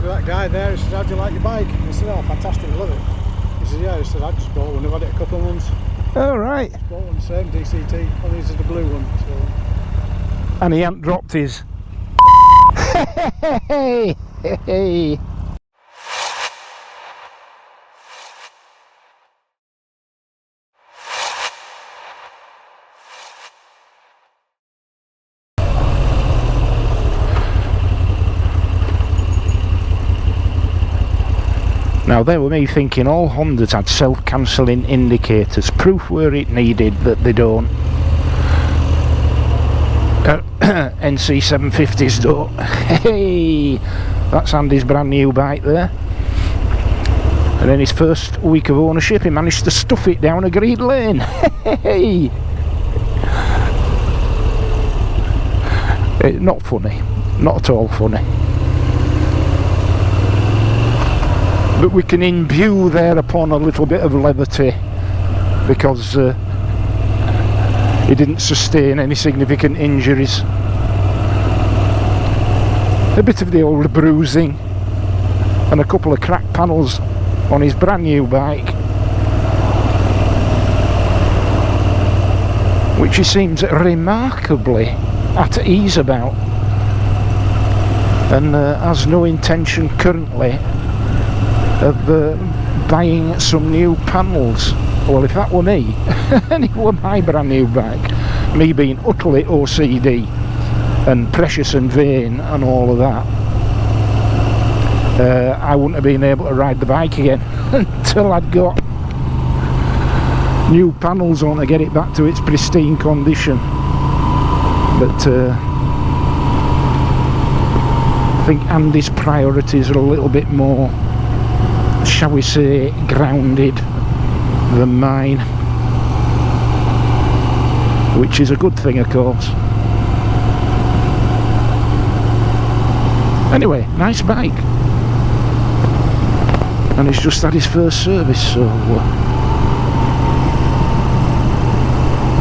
to that guy there, he says, how do you like your bike? And I said, oh, fantastic, I love it. He says, yeah, he says, I just bought one, I've had it a couple of months. Oh, right. Just bought one, same DCT, only this is the blue one. So. And he hadn't dropped his. Hey, hey, hey. Now there were me thinking all Hondas had self-cancelling indicators, proof where it needed that they don't. NC750s don't. Hey, that's Andy's brand new bike there. And in his first week of ownership he managed to stuff it down a green lane. Hey. Not funny, not at all funny. But we can imbue thereupon a little bit of levity because he didn't sustain any significant injuries. A bit of the old bruising and a couple of cracked panels on his brand new bike, which he seems remarkably at ease about, and has no intention currently of buying some new panels. Well, if that were me and it were my brand new bike, me being utterly OCD and precious and vain and all of that, I wouldn't have been able to ride the bike again until I'd got new panels on to get it back to its pristine condition. But I think Andy's priorities are a little bit more, shall we say, grounded than mine, which is a good thing, of course. Anyway, nice bike, and he's just had his first service, so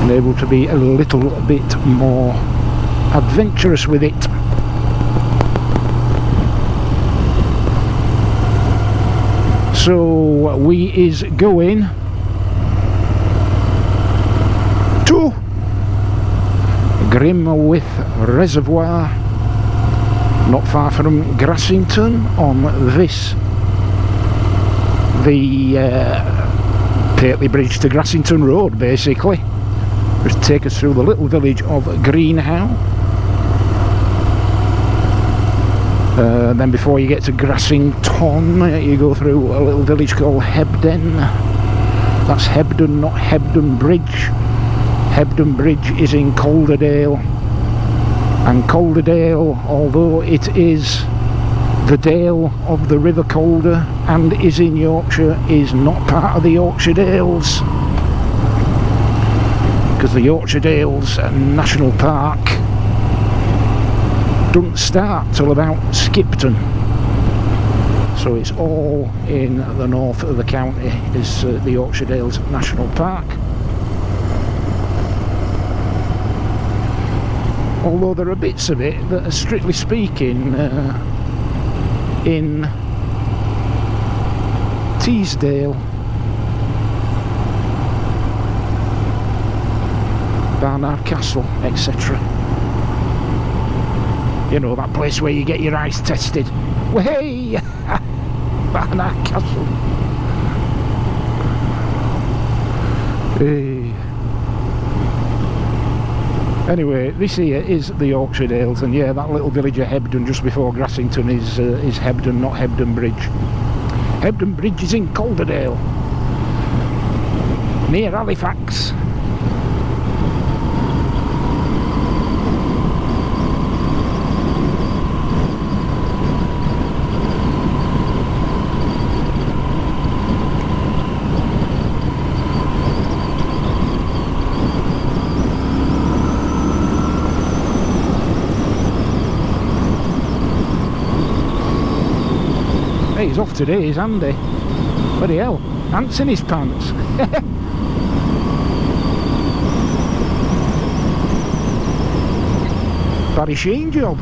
been able to be a little bit more adventurous with it. So we is going to Grimwith Reservoir, not far from Grassington, on this, the Pateley Bridge to Grassington Road, basically. Just take us through the little village of Greenhow. Then before you get to Grassington, you go through a little village called Hebden. That's Hebden, not Hebden Bridge. Hebden Bridge is in Calderdale, and Calderdale, although it is the dale of the River Calder and is in Yorkshire, is not part of the Yorkshire Dales, because the Yorkshire Dales National Park doesn't start till about Skipton, so it's all in the north of the county is the Yorkshire Dales National Park. Although there are bits of it that are, strictly speaking, in Teesdale, Barnard Castle, etc. You know, that place where you get your eyes tested. Way! Barnard Castle. Hey. Anyway, this here is the Yorkshire Dales, and yeah, that little village of Hebden just before Grassington is Hebden, not Hebden Bridge. Hebden Bridge is in Calderdale, near Halifax. He's off today, is Andy. Bloody hell, ants in his pants. Barry Sheen job.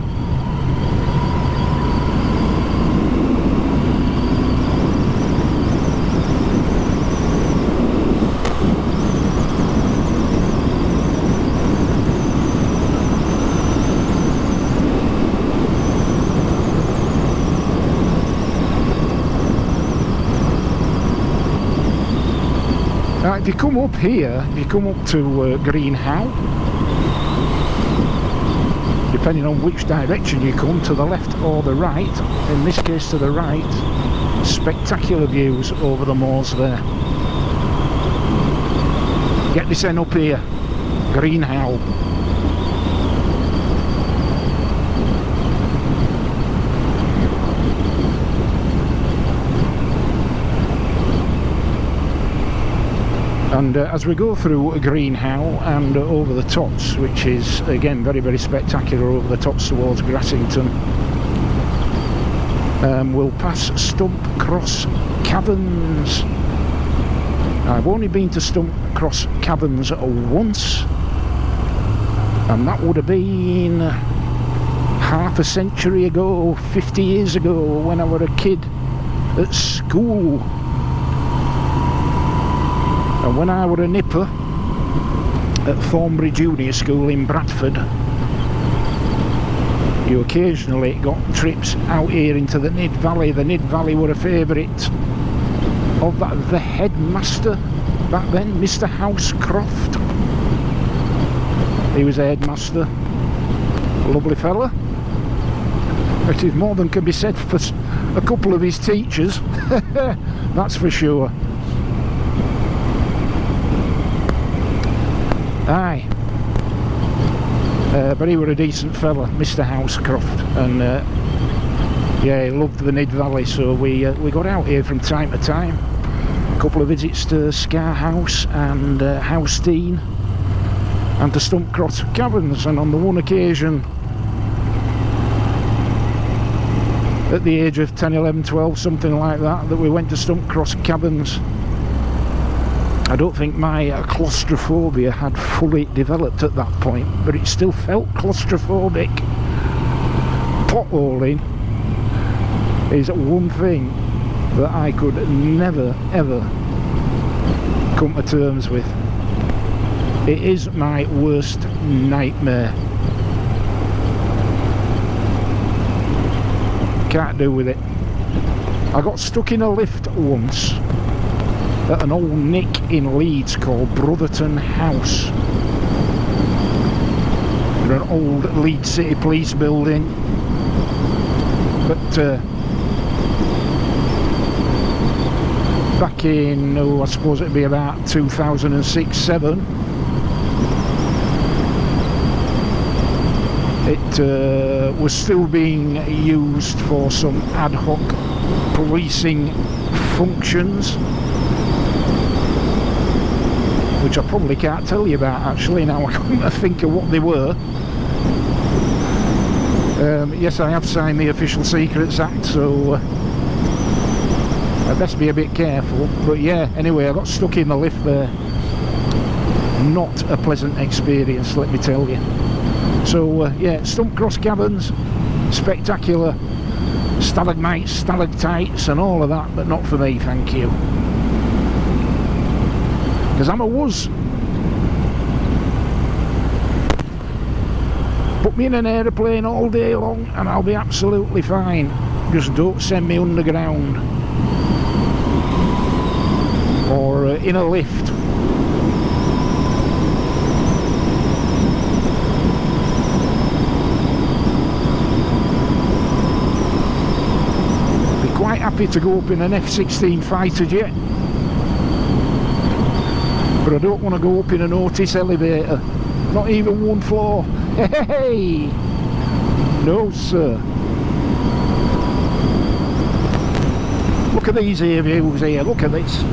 If you come up here, if you come up to Green Howe, depending on which direction you come, to the left or the right, in this case to the right, spectacular views over the moors there. Get this end up here, Green Howe. And as we go through Green Howe and over the tops, which is again very, very spectacular over the tops towards Grassington, we'll pass Stump Cross Caverns. I've only been to Stump Cross Caverns once, and that would have been half a century ago, 50 years ago, when I was a kid at school. And when I was a nipper at Thornbury Junior School in Bradford, you occasionally got trips out here into the Nid Valley. The Nid Valley were a favourite of the headmaster back then, Mr. Housecroft. He was a headmaster, a lovely fella. It is more than can be said for a couple of his teachers, that's for sure. Aye, but he were a decent fella, Mr. Housecroft, and yeah, he loved the Nid Valley, so we got out here from time to time. A couple of visits to Scar House and Housestein and to Stump Cross Caverns, and on the one occasion at the age of 10, 11, 12, something like that, that we went to Stump Cross Caverns, I don't think my claustrophobia had fully developed at that point, but it still felt claustrophobic. Potholing is one thing that I could never ever come to terms with. It is my worst nightmare. Can't do with it. I got stuck in a lift once at an old nick in Leeds called Brotherton House. An old Leeds City Police building, but back in, I suppose it'd be about 2006-07, it was still being used for some ad hoc policing functions, which I probably can't tell you about actually now I come to think of what they were. Yes, I have signed the Official Secrets Act, so I'd best be a bit careful. But yeah, anyway, I got stuck in the lift there. Not a pleasant experience, let me tell you. So yeah, Stump Cross Caverns, spectacular stalagmites, stalactites and all of that, but not for me, thank you. Because I'm a wuss. Put me in an aeroplane all day long and I'll be absolutely fine. Just don't send me underground or in a lift. Be quite happy to go up in an F-16 fighter jet, but I don't want to go up in an Otis elevator, not even one floor. Hey, no sir. Look at these here views here, look at this.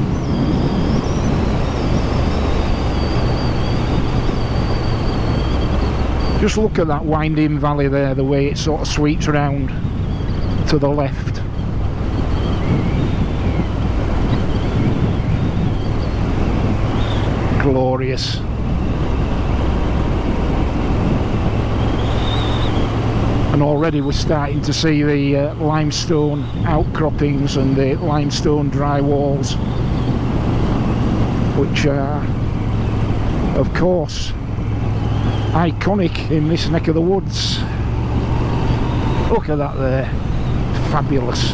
Just look at that winding valley there, the way it sort of sweeps round to the left. Glorious. And already we're starting to see the limestone outcroppings and the limestone dry walls, which are of course iconic in this neck of the woods. Look at that there, fabulous.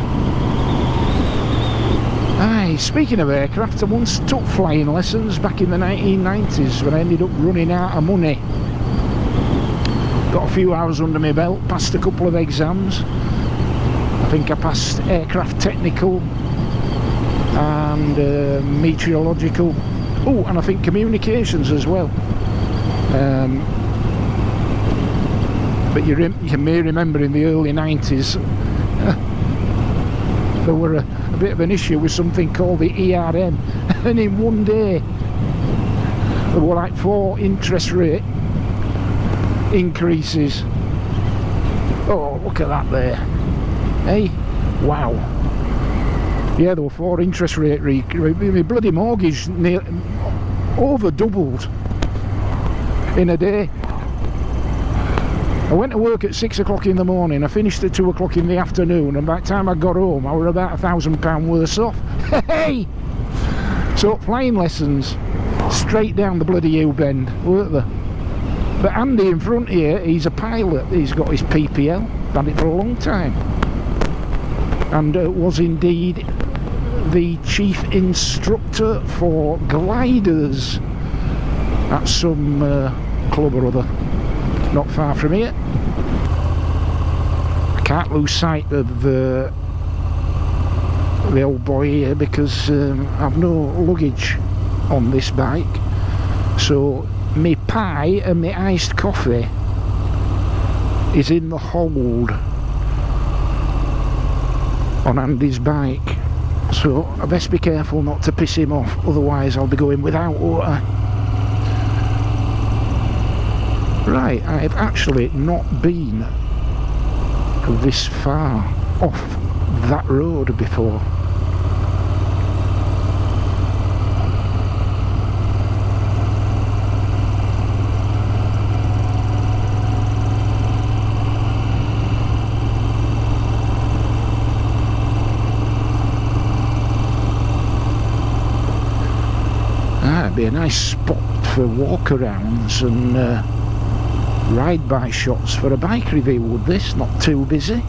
Aye, speaking of aircraft, I once took flying lessons back in the 1990s when I ended up running out of money. Got a few hours under my belt, passed a couple of exams. I think I passed aircraft technical and meteorological. Oh, and I think communications as well. But you may remember in the early 90s there were a bit of an issue with something called the ERM, and in one day there were like 4 interest rate increases. Oh, look at that there. Hey, wow. Yeah, there were 4 interest rate my bloody mortgage over doubled in a day. I went to work at 6 o'clock in the morning, I finished at 2 o'clock in the afternoon, and by the time I got home I were about £1,000 worse off. Hey! So flying lessons straight down the bloody U-bend, weren't they? But Andy in front here, he's a pilot, he's got his PPL, had it for a long time, and was indeed the chief instructor for gliders at some club or other not far from here. I can't lose sight of the old boy here because I've no luggage on this bike, so my pie and my iced coffee is in the hold on Andy's bike, so I best be careful not to piss him off, otherwise I'll be going without water. Right, I've actually not been this far off that road before. It'd be a nice spot for walk-arounds and ride-by shots for a bike review, would this? Not too busy.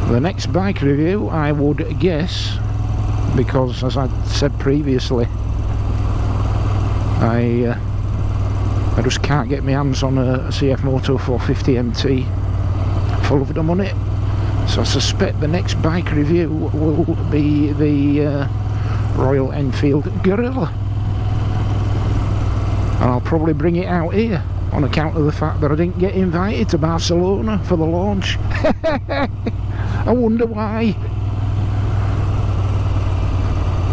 The next bike review, I would guess, because as I said previously, I just can't get my hands on a CF Moto 450 MT full of the money. So I suspect the next bike review will be the Royal Enfield Gorilla, and I'll probably bring it out here on account of the fact that I didn't get invited to Barcelona for the launch. I wonder why.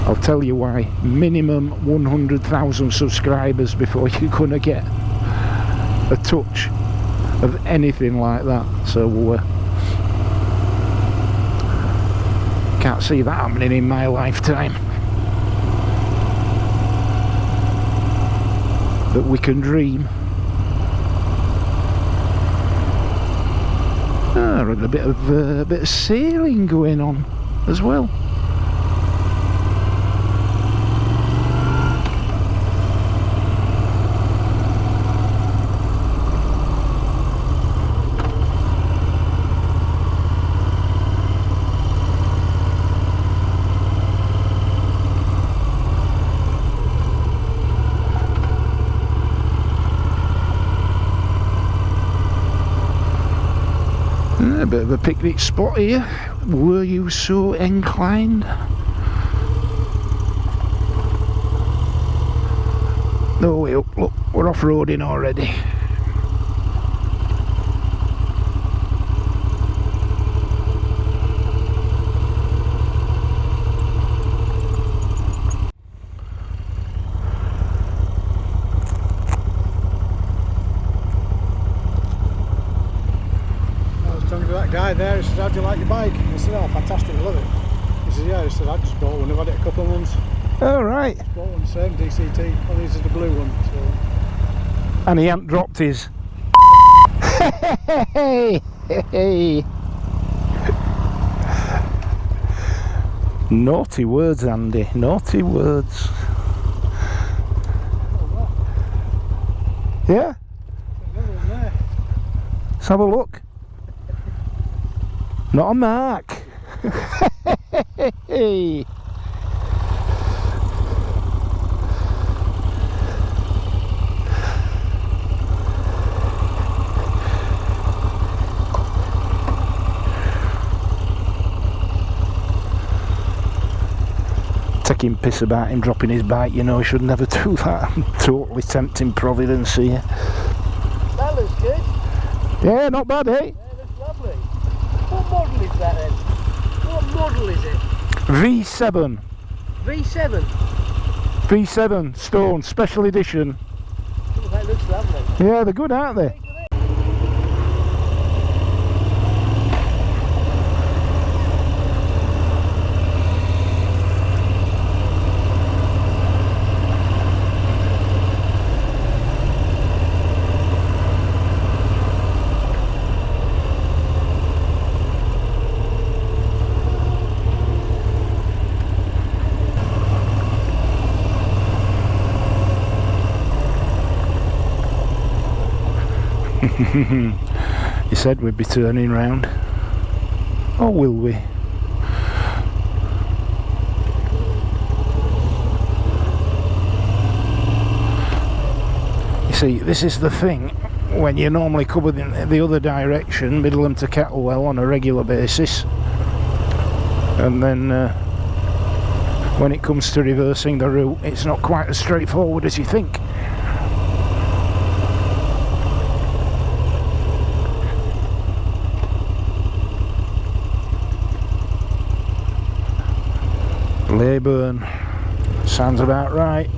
I'll tell you why. Minimum 100,000 subscribers before you're gonna get a touch of anything like that, so can't see that happening in my lifetime. But we can dream. And a bit of sailing going on as well. A bit of a picnic spot here, were you so inclined? No way up, look, we're off-roading already. That guy there, he said, how do you like your bike? I said, oh, fantastic, I love it. He said, yeah, he said, I just bought one, I've had it a couple of months. Oh, right. Just bought one, same DCT, only this is the blue one. So. And he hadn't dropped his. Hey, hey. Naughty words, Andy, naughty words. Yeah? Another one there. Let's have a look. Not a mark. Hey. Taking piss about him dropping his bike, you know, he should never do that. I'm totally tempting Providence here. That looks good. Yeah, not bad, eh? Yeah, it looks lovely. What model is that then? What model is it? V7. V7? V7 Stone Special Edition. Oh, that looks lovely. Yeah, they're good, aren't they? He said we'd be turning round. Or will we? You see, this is the thing. When you normally cover the other direction, Middleham to Kettlewell on a regular basis, and then when it comes to reversing the route, it's not quite as straightforward as you think. Leyburn sounds about right.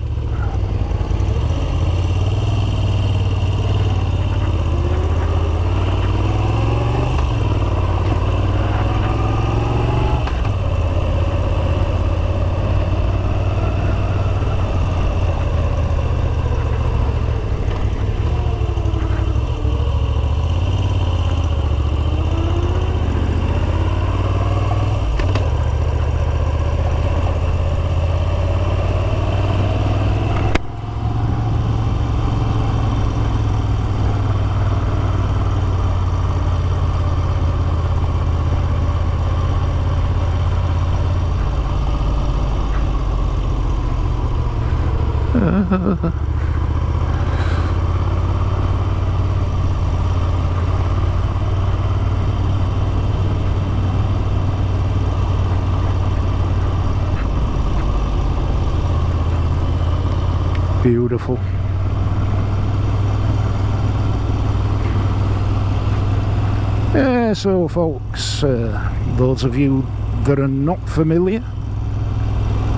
Beautiful. Yeah, so folks, those of you that are not familiar,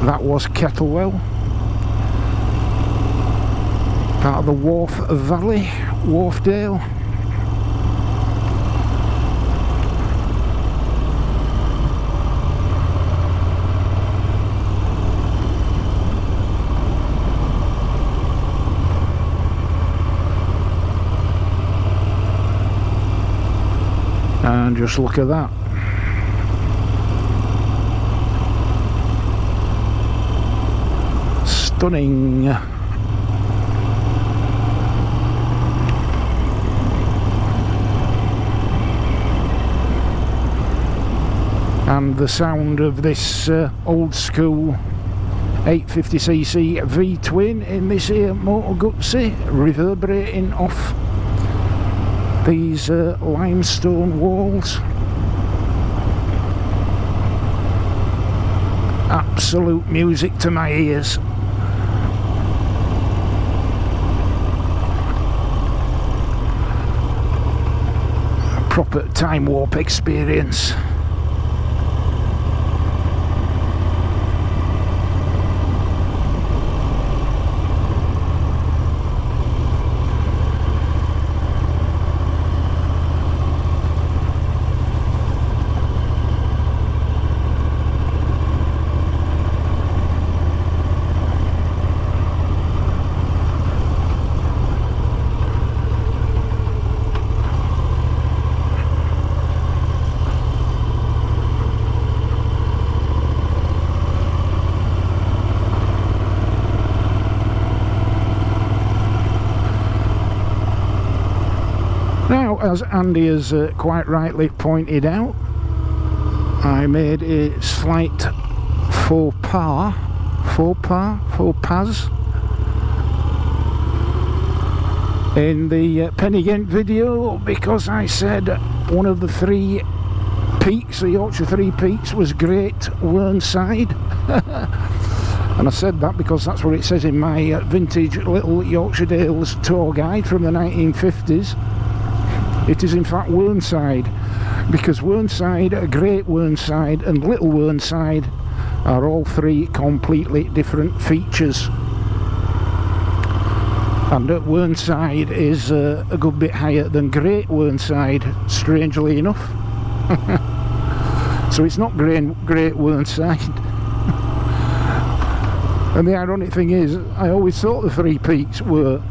that was Kettlewell, part of the Wharf Valley, Wharfdale. And just look at that. Stunning. And the sound of this old school 850cc V-twin in this here Moto Guzzi reverberating off these limestone walls. Absolute music to my ears. A proper time warp experience. Now, as Andy has quite rightly pointed out, I made a slight faux pas in the Pen y Ghent video, because I said one of the 3 peaks, the Yorkshire 3 peaks, was Great Whernside. And I said that because that's what it says in my vintage little Yorkshire Dales tour guide from the 1950s. It is in fact Whernside, because Whernside, Great Whernside and Little Whernside are all 3 completely different features. And Whernside is a good bit higher than Great Whernside, strangely enough. So it's not Great Whernside. And the ironic thing is, I always thought the 3 peaks were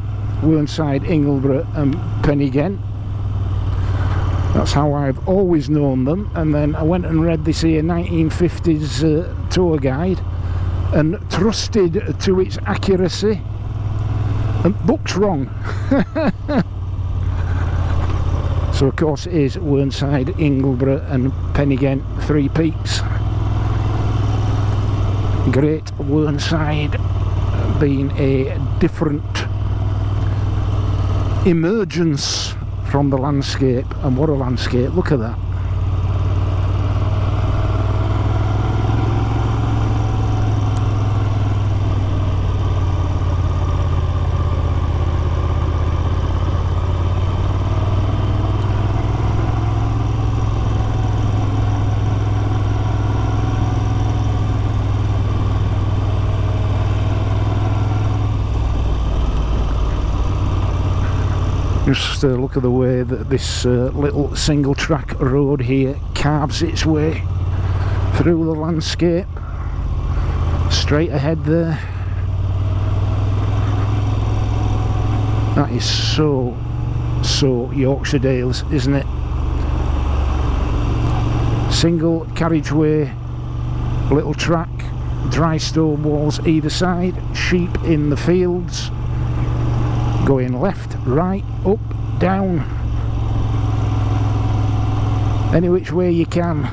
Whernside, Ingleborough and Pen y Ghent. That's how I've always known them. And then I went and read this here 1950s tour guide and trusted to its accuracy, and book's wrong. So of course it is Whernside, Ingleborough and Pen y Ghent 3 peaks. Great Whernside being a different emergence from the landscape, and what a landscape, look at that. Just look at the way that this little single track road here carves its way through the landscape. Straight ahead there. That is so Yorkshire Dales, isn't it? Single carriageway, little track, dry stone walls either side, sheep in the fields, going left, right, up, down, any which way you can.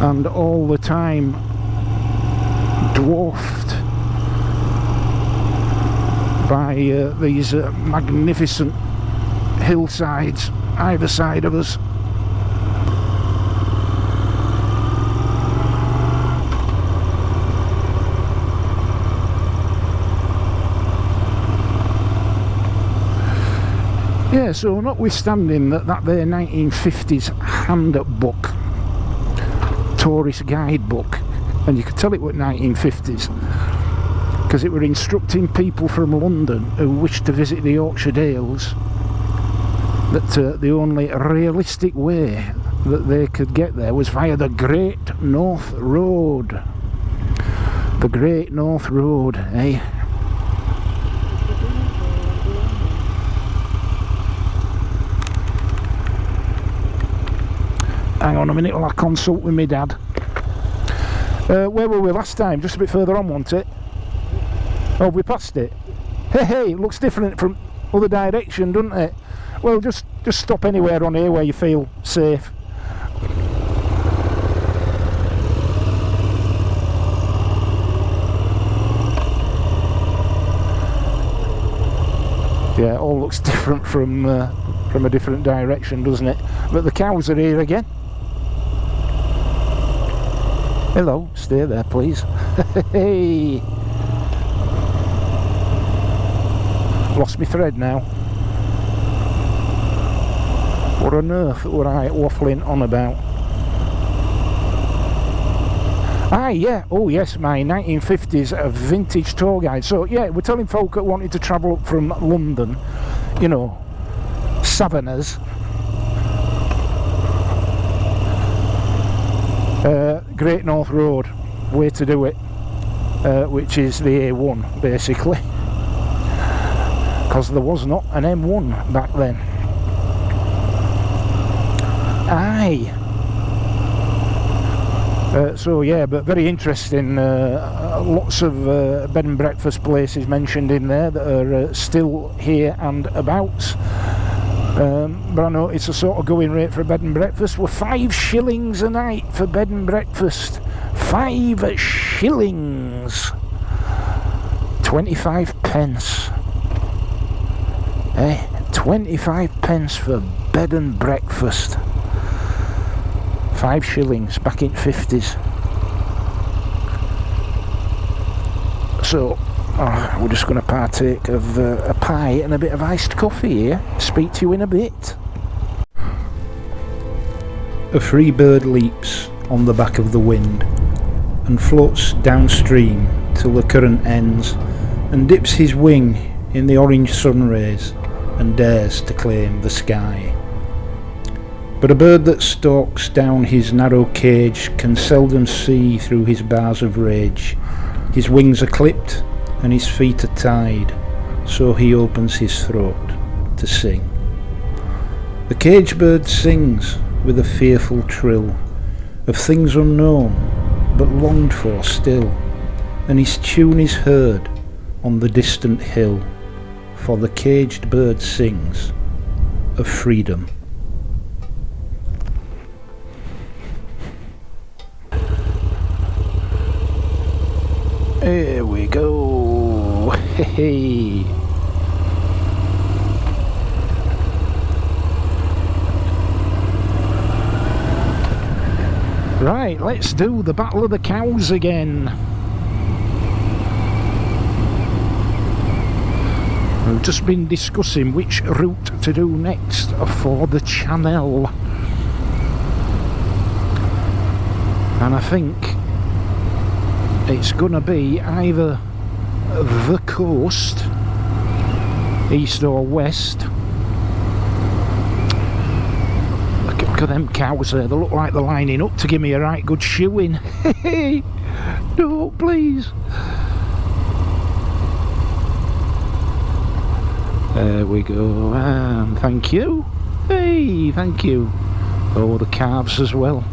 And all the time dwarfed by these magnificent hillsides either side of us. Yeah, so notwithstanding that there 1950s handbook, tourist guidebook, and you could tell it was 1950s because it were instructing people from London who wished to visit the Yorkshire Dales that the only realistic way that they could get there was via the Great North Road. The Great North Road, eh? Hang on a minute while I consult with my dad. Where were we last time? Just a bit further on, wasn't it? Oh, we passed it? Hey, it looks different from other direction, doesn't it? Well, just stop anywhere on here where you feel safe. Yeah, it all looks different from a different direction, doesn't it? But the cows are here again. Hello, stay there please. Hey! Lost my thread now. What on earth were I waffling on about? Ah, yeah, oh yes, my 1950s vintage tour guide. So yeah, we're telling folk that wanted to travel up from London, you know, Savannas. Great North Road, way to do it, which is the A1 basically, because there was not an M1 back then. Aye. So yeah, but very interesting. Lots of bed and breakfast places mentioned in there that are still here and about. But I know it's a sort of going rate for a bed and breakfast. We're 5 shillings a night for bed and breakfast. 5 shillings. 25 pence. 25 pence for bed and breakfast. 5 shillings back in 50s. So we're just going to partake of a pie and a bit of iced coffee here. Speak to you in a bit. A free bird leaps on the back of the wind and floats downstream till the current ends, and dips his wing in the orange sun rays and dares to claim the sky. But a bird that stalks down his narrow cage can seldom see through his bars of rage. His wings are clipped and his feet are tied, so he opens his throat to sing. The cage bird sings with a fearful trill of things unknown but longed for still, and his tune is heard on the distant hill, for the caged bird sings of freedom. Here we go. Hey. Right, let's do the Battle of the Cows again. We've just been discussing which route to do next for the channel. And I think it's gonna be either the coast, east or west. Look at them cows there, they look like they're lining up to give me a right good shoeing. Hey, no, please. There we go, and thank you. Hey, thank you. Oh, the calves as well.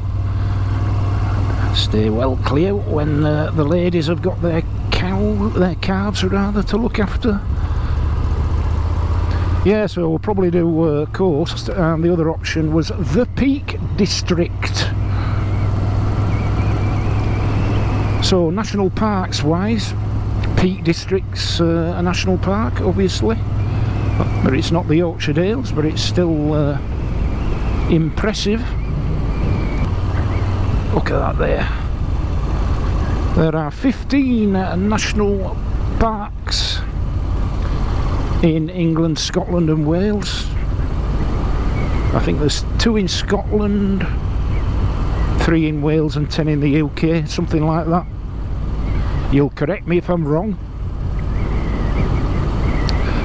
Stay well clear when the ladies have got their calves rather to look after. Yeah, so we'll probably do coast, and the other option was the Peak District. So national parks wise, Peak District's a national park, obviously, but it's not the Yorkshire Dales, but it's still impressive. Look at that there. There are 15 national parks in England, Scotland and Wales. I think there's 2 in Scotland, 3 in Wales and 10 in the UK, something like that. You'll correct me if I'm wrong.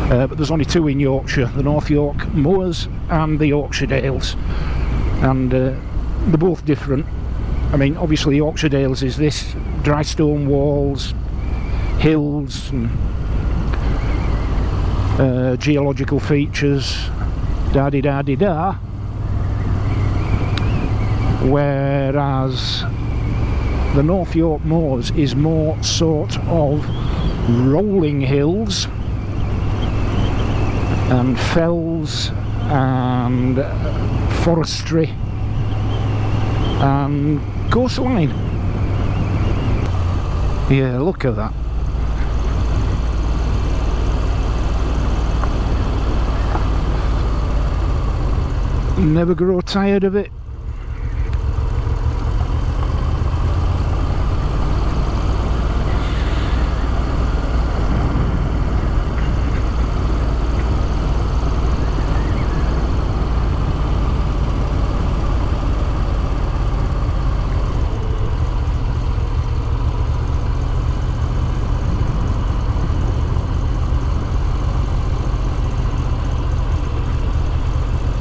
But there's only 2 in Yorkshire, the North York Moors and the Yorkshire Dales. And they're both different. I mean, obviously Yorkshire Dales is this, dry stone walls, hills and geological features, da-di-da-di-da, whereas the North York Moors is more sort of rolling hills and fells and forestry and coastline. Yeah, look at that. Never grow tired of it.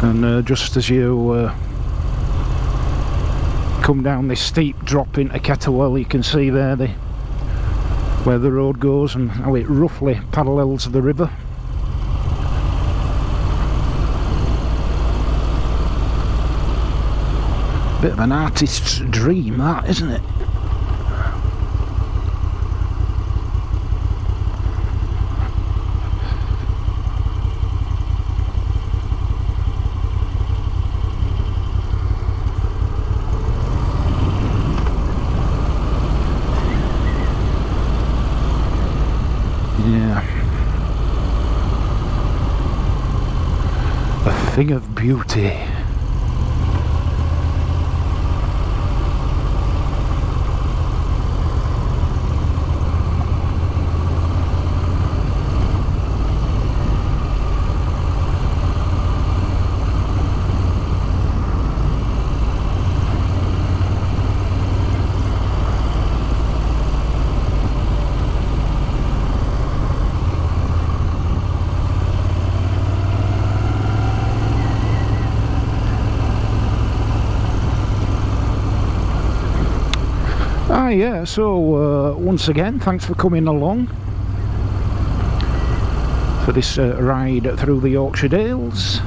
And just as you come down this steep drop into Catterwell, you can see there where the road goes and how it roughly parallels the river. Bit of an artist's dream, that, isn't it? Yeah. A thing of beauty. Yeah, so once again, thanks for coming along for this ride through the Yorkshire Dales.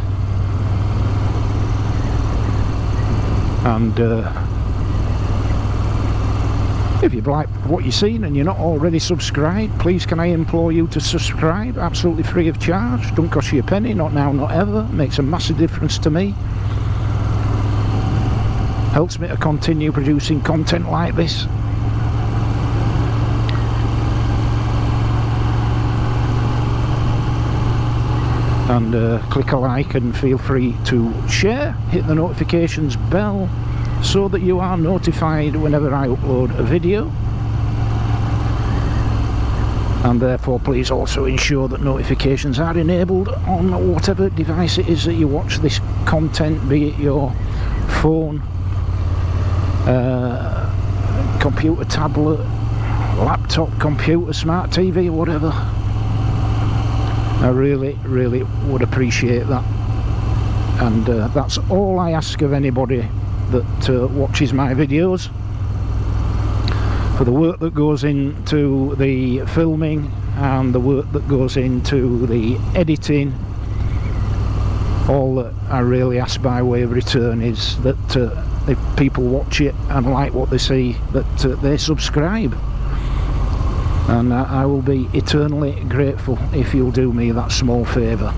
And if you've liked what you've seen and you're not already subscribed, please can I implore you to subscribe, absolutely free of charge, don't cost you a penny, not now, not ever, makes a massive difference to me. Helps me to continue producing content like this. And click a like and feel free to share, hit the notifications bell so that you are notified whenever I upload a video, and therefore please also ensure that notifications are enabled on whatever device it is that you watch this content, be it your phone, computer, tablet, laptop, computer, smart TV, whatever. I really would appreciate that, and that's all I ask of anybody that watches my videos, for the work that goes into the filming and the work that goes into the editing. All that I really ask by way of return is that if people watch it and like what they see, that they subscribe. And I will be eternally grateful if you'll do me that small favour.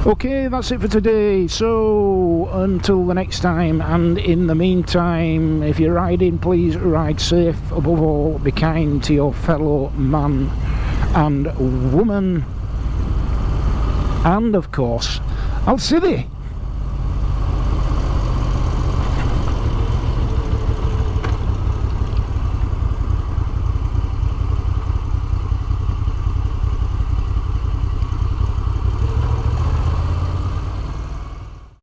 Okay, that's it for today. So until the next time, and in the meantime, if you're riding, please ride safe. Above all, be kind to your fellow man and woman. And of course, I'll see thee.